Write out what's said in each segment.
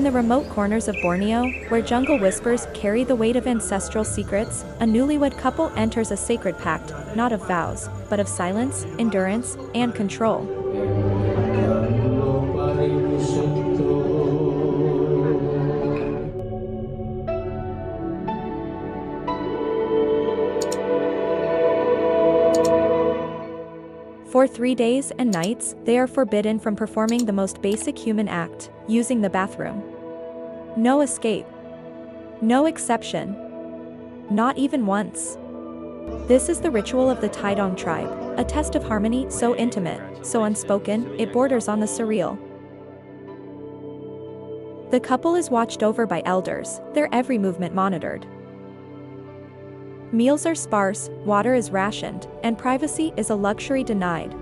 the remote corners of Borneo, where jungle whispers carry the weight of ancestral secrets, a newlywed couple enters a sacred pact, not of vows, but of silence, endurance, and control. For 3 days and nights, they are forbidden from performing the most basic human act, using the bathroom. No escape. No exception. Not even once. This is the ritual of the Tidong tribe, a test of harmony so intimate, so unspoken, it borders on the surreal. The couple is watched over by elders, their every movement monitored. Meals are sparse, water is rationed, and privacy is a luxury denied.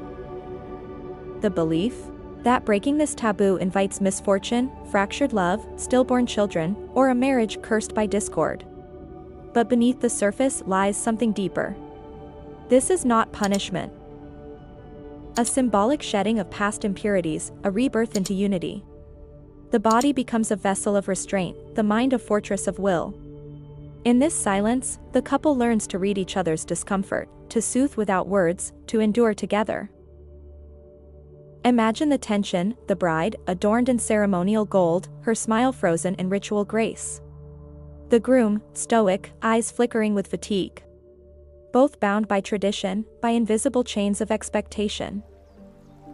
The belief? That breaking this taboo invites misfortune, fractured love, stillborn children, or a marriage cursed by discord. But beneath the surface lies something deeper. This is not punishment. A symbolic shedding of past impurities, a rebirth into unity. The body becomes a vessel of restraint, the mind a fortress of will. In this silence, the couple learns to read each other's discomfort, to soothe without words, to endure together. Imagine the tension, the bride, adorned in ceremonial gold, her smile frozen in ritual grace. The groom, stoic, eyes flickering with fatigue. Both bound by tradition, by invisible chains of expectation.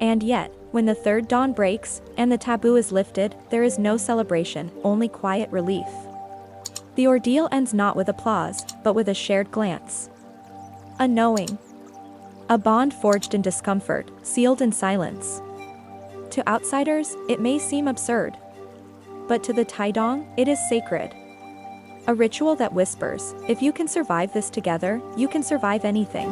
And yet, when the third dawn breaks, and the taboo is lifted, there is no celebration, only quiet relief. The ordeal ends not with applause, but with a shared glance. A knowing. A bond forged in discomfort, sealed in silence. To outsiders, it may seem absurd. But to the Tidong, it is sacred. A ritual that whispers, if you can survive this together, you can survive anything.